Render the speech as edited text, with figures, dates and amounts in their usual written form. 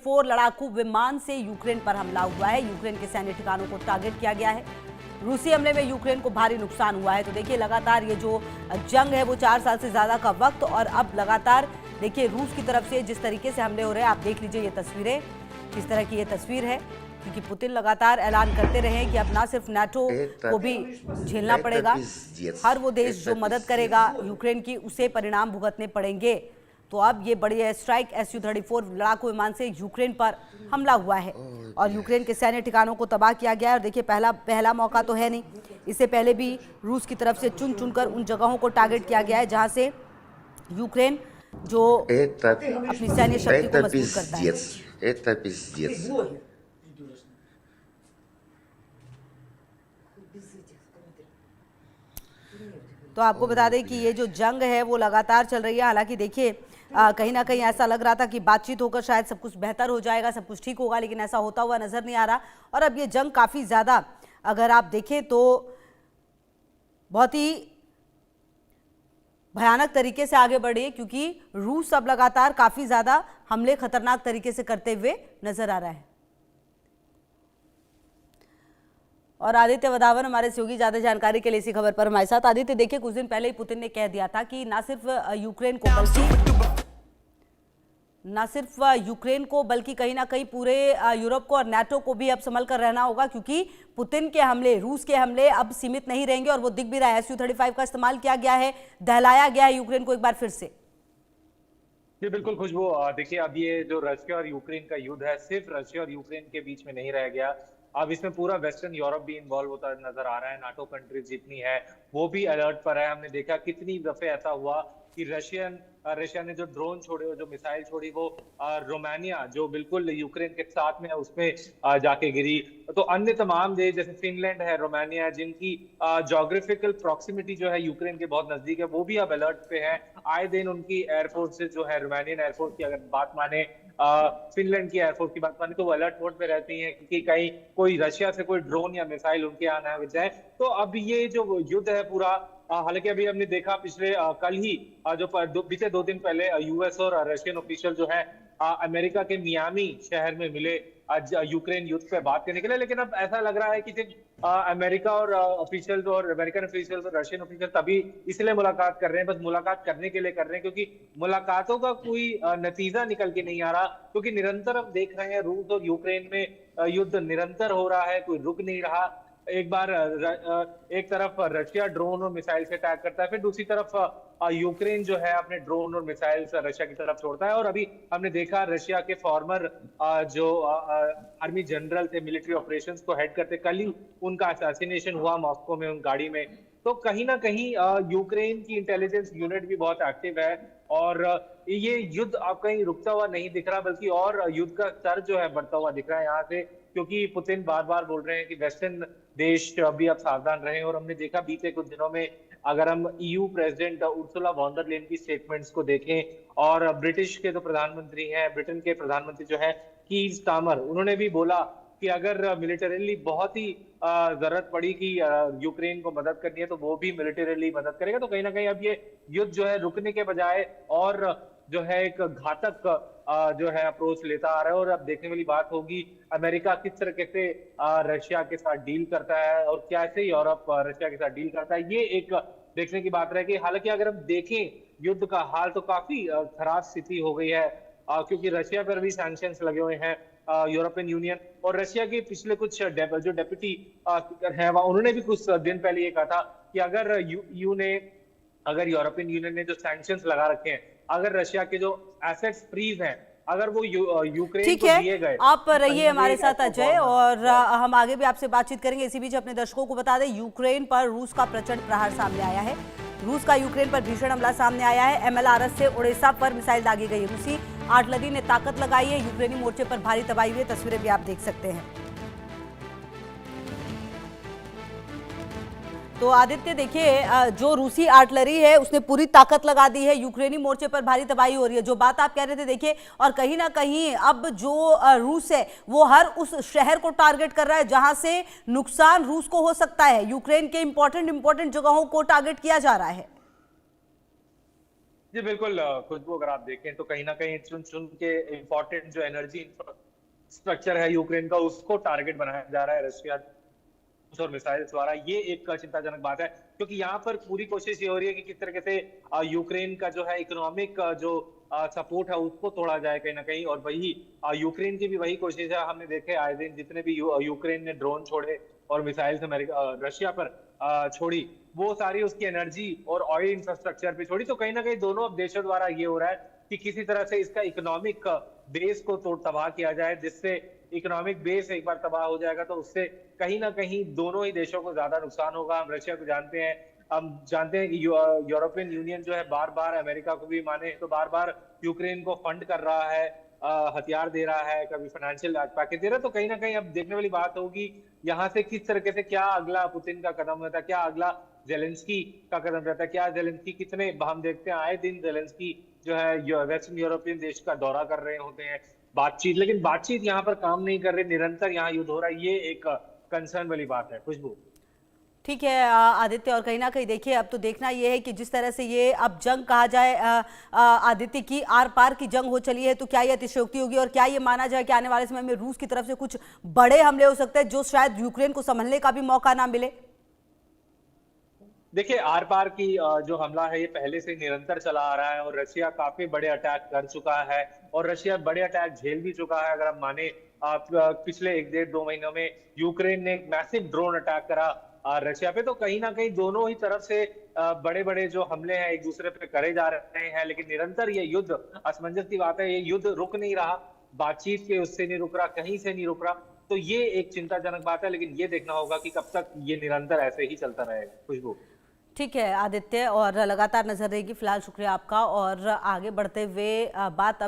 SU-34 लड़ाकू विमान से यूक्रेन पर हमला हुआ है। यूक्रेन के सैन्य ठिकानों को टारगेट किया गया है। रूसी हमले में यूक्रेन को भारी नुकसान हुआ है। तो देखिए लगातार ये जो जंग है वो 4 साल से ज्यादा का वक्त, और अब लगातार देखिए रूस की तरफ से जिस तरीके से हमले हो रहे हैं, आप देख लीजिए ये तस्वीरें, किस तरह की ये तस्वीर है, क्योंकि पुतिन लगातार ऐलान करते रहे कि अब ना सिर्फ नाटो को भी झेलना पड़ेगा, हर वो देश जो मदद करेगा यूक्रेन की उसे परिणाम भुगतने पड़ेंगे। तो अब ये बड़ी एयर स्ट्राइक SU-34 लड़ाकू विमान से यूक्रेन पर हमला हुआ है और यूक्रेन के सैन्य ठिकानों को तबाह किया गया है। और देखिए पहला मौका तो है नहीं, इससे पहले भी रूस की तरफ से चुन चुनकर उन जगहों को टारगेट किया गया है जहां से यूक्रेन जो अपनी सैन्य शक्ति को मजबूत करता है। तो आपको बता दें कि ये जो जंग है वो लगातार चल रही है। हालांकि देखिए कहीं ना कहीं ऐसा लग रहा था कि बातचीत होकर शायद सब कुछ बेहतर हो जाएगा, सब कुछ ठीक होगा, लेकिन ऐसा होता हुआ नजर नहीं आ रहा। और अब ये जंग काफी ज्यादा अगर आप देखें तो बहुत ही भयानक तरीके से आगे बढ़ी है, क्योंकि रूस अब लगातार काफी ज्यादा हमले खतरनाक तरीके से करते हुए नजर आ रहा है। और आदित्य वधावन हमारे सहयोगी ज्यादा जानकारी के लिए इसी खबर पर हमारे साथ। आदित्य देखिए कुछ दिन पहले ही पुतिन ने कह दिया था कि ना सिर्फ यूक्रेन को बल्कि कहीं ना कहीं पूरे यूरोप को और नाटो को भी अब संभल कर रहना होगा, क्योंकि पुतिन के हमले, रूस के हमले अब सीमित नहीं रहेंगे। और वो दिख भी रहा है, SU-35 का इस्तेमाल किया गया है, दहलाया गया है यूक्रेन को एक बार फिर से। जी बिल्कुल खुशबू, देखिए अब ये जो रशिया और यूक्रेन का युद्ध है सिर्फ रशिया और यूक्रेन के बीच में नहीं रह गया, अब इसमें पूरा वेस्टर्न यूरोप भी इन्वॉल्व होता नजर आ रहा है। नाटो कंट्रीज जितनी है वो भी अलर्ट पर है। हमने देखा कितनी दफे ऐसा हुआ कि रशिया ने जो ड्रोन छोड़े, जो मिसाइल छोड़ी, वो रोमानिया जो बिल्कुल यूक्रेन के साथ में है उसमें जाके गिरी। तो अन्य तमाम देश जैसे फिनलैंड है, रोमानिया, जिनकी जोग्राफिकल प्रॉक्सिमिटी जो है यूक्रेन के बहुत नजदीक है, वो भी अब अलर्ट पे है। आए दिन उनकी एयरफोर्स जो है, रोमानियन एयरफोर्स की अगर बात माने, फिनलैंड की एयरफोर्स की बात माने, तो वो अलर्ट मोड पे रहती हैं क्योंकि कहीं कोई रशिया से कोई ड्रोन या मिसाइल उनके आना जाए। तो अब ये जो युद्ध है पूरा, हालांकि अभी हमने देखा पिछले कल ही जो बीते 2 दिन पहले यूएस और रशियन ऑफिशियल जो है अमेरिका के मियामी शहर में मिले आज यूक्रेन युद्ध पे बात करने के लिए। लेकिन अब ऐसा लग रहा है कि सिर्फ अमेरिका और ऑफिशियल्स और अमेरिकन ऑफिशियल्स और रशियन ऑफिशियल तभी इसलिए मुलाकात कर रहे हैं, बस मुलाकात करने के लिए कर रहे हैं, क्योंकि मुलाकातों का कोई नतीजा निकल के नहीं आ रहा। क्योंकि निरंतर हम देख रहे हैं रूस और यूक्रेन में युद्ध निरंतर हो रहा है, कोई रुक नहीं रहा। एक बार एक तरफ रशिया ड्रोन और मिसाइल से अटैक करता है, फिर दूसरी तरफ यूक्रेन जो है अपने ड्रोन और मिसाइल से रशिया की तरफ छोड़ता है। और अभी हमने देखा रशिया के फॉर्मर जो आर्मी जनरल थे, मिलिट्री ऑपरेशंस को हेड करते, कल ही उनका असैसिनेशन हुआ मॉस्को में, उन गाड़ी में। तो कहीं ना कहीं यूक्रेन की इंटेलिजेंस यूनिट भी बहुत एक्टिव है और ये युद्ध अब कहीं रुकता हुआ नहीं दिख रहा, बल्कि और युद्ध का स्तर जो है बढ़ता हुआ दिख रहा है यहाँ से। क्योंकि पुतिन बार बार बोल रहे हैं कि वेस्टर्न देश अभी अब सावधान रहे। और हमने देखा बीते कुछ दिनों में, अगर हम EU प्रेसिडेंट उर्सुला वॉन डर लेyen की स्टेटमेंट्स को देखें और ब्रिटिश के जो प्रधानमंत्री हैं, ब्रिटेन के प्रधानमंत्री जो है कीर स्टार्मर, उन्होंने भी बोला कि अगर मिलिटरीली बहुत ही जरूरत पड़ी कि यूक्रेन को मदद करनी है तो वो भी मिलिटरीली मदद करेगा। तो कहीं ना कहीं अब ये युद्ध जो है रुकने के बजाय और जो है एक घातक जो है अप्रोच लेता आ रहा है। और अब देखने वाली बात होगी अमेरिका किस तरीके से रशिया के साथ डील करता है और कैसे यूरोप रशिया के साथ डील करता है, ये एक देखने की बात रहेगी। हालांकि अगर हम देखें युद्ध का हाल तो काफी खराब स्थिति हो गई है, क्योंकि रशिया पर भी सैंक्शंस लगे हुए हैं यूरोपियन यूनियन। और रशिया के पिछले कुछ जो डेप्यूटी स्पीकर है उन्होंने भी कुछ दिन पहले ये कहा था कि अगर अगर यूरोपियन यूनियन ने जो सैंक्शंस लगा रखे हैं, अगर रशिया के जो एसेट्स फ्रीज हैं, अगर वो यूक्रेन को दिए गए। आप रहिए हमारे साथ अजय, और हम आगे भी आपसे बातचीत करेंगे। इसी बीच अपने दर्शकों को बता दें, यूक्रेन पर रूस का प्रचंड प्रहार सामने आया है। रूस का यूक्रेन पर भीषण हमला सामने आया है। MLRS से ओडेसा पर मिसाइल दागी गई। रूसी आर्टिलरी ने ताकत लगाई है। यूक्रेनी मोर्चे पर भारी तबाही हुई, तस्वीरें भी आप देख सकते हैं। तो आदित्य देखिए, जो रूसी आर्टिलरी है उसने पूरी ताकत लगा दी है, यूक्रेनी मोर्चे पर भारी तबाही हो रही है। जो बात आप कह रहे थे देखिए, और कहीं ना कहीं अब जो रूस है वो हर उस शहर को टारगेट कर रहा है जहां से नुकसान रूस को हो सकता है। यूक्रेन के इंपॉर्टेंट जगहों को टारगेट किया जा रहा है। जी बिल्कुल खुशबू, अगर आप देखें तो कहीं ना कहीं चुन चुन के इम्पोर्टेंट जो एनर्जी स्ट्रक्चर है यूक्रेन का, उसको टारगेट बनाया जा रहा है रशिया और मिसाइल द्वारा। ये एक चिंताजनक बात है, क्योंकि यहाँ पर पूरी कोशिश ये हो रही है कि किस तरीके से यूक्रेन का जो है इकोनॉमिक जो सपोर्ट है उसको तोड़ा जाए कहीं ना कहीं। और वही यूक्रेन की भी वही कोशिश है। हमने देखे आए दिन जितने भी यूक्रेन ने ड्रोन छोड़े और मिसाइल्स अमेरिका रशिया पर छोड़ी, वो सारी उसकी एनर्जी और ऑयल इंफ्रास्ट्रक्चर पे छोड़ी। तो कहीं ना कहीं दोनों अब देशों द्वारा ये हो रहा है कि किसी तरह से इसका इकोनॉमिक बेस को तोड़ तबाह किया जाए, जिससे इकोनॉमिक बेस एक बार तबाह हो जाएगा तो उससे कहीं ना कहीं दोनों ही देशों को ज्यादा नुकसान होगा। हम रशिया को जानते हैं, हम जानते हैं कि यूरोपियन यूनियन जो है बार बार अमेरिका को भी माने तो बार बार यूक्रेन को फंड कर रहा है, हथियार दे रहा है, कभी फाइनेंशियल पैकेज दे रहा है। तो कहीं ना कहीं अब देखने वाली बात होगी यहाँ से किस तरीके से क्या अगला पुतिन का कदम रहता है, क्या अगला जेलेंस्की का कदम रहता है, क्या जेलेंस्की कितने, हम देखते हैं आए दिन जेलेंस्की जो है वेस्टर्न यूरोपियन देश का दौरा कर रहे होते हैं, बातचीत, लेकिन बातचीत यहाँ पर काम नहीं कर रही, निरंतर यहाँ युद्ध हो रहा है। ये एक कंसर्न वाली बात है खुशबू। ठीक है आदित्य, और कहीं ना कहीं देखिए अब तो देखना ये है कि जिस तरह से ये अब जंग कहा जाए आदित्य की आर पार की जंग हो चली है, तो क्या ये अतिशयोक्ति होगी और क्या ये माना जाए कि आने वाले समय में रूस की तरफ से कुछ बड़े हमले हो सकते हैं जो शायद यूक्रेन को संभलने का भी मौका ना मिले? देखिए आर पार की जो हमला है ये पहले से निरंतर चला आ रहा है और रशिया काफी बड़े अटैक कर चुका है और रशिया बड़े अटैक झेल भी चुका है। अगर हम माने आप पिछले 1-1.5 महीनों में यूक्रेन ने एक मैसिव ड्रोन अटैक करा रशिया पे। तो कहीं ना कहीं दोनों ही तरफ से बड़े बड़े जो हमले हैं एक दूसरे पे करे जा रहे हैं, लेकिन निरंतर ये युद्ध, असमंजस की बात है, ये युद्ध रुक नहीं रहा, बातचीत के उससे नहीं रुक रहा, कहीं से नहीं रुक रहा। तो ये एक चिंताजनक बात है, लेकिन ये देखना होगा कि कब तक ये निरंतर ऐसे ही चलता रहेगा खुशबू। ठीक है आदित्य, और लगातार नजर रहेगी। फिलहाल शुक्रिया आपका, और आगे बढ़ते हुए बात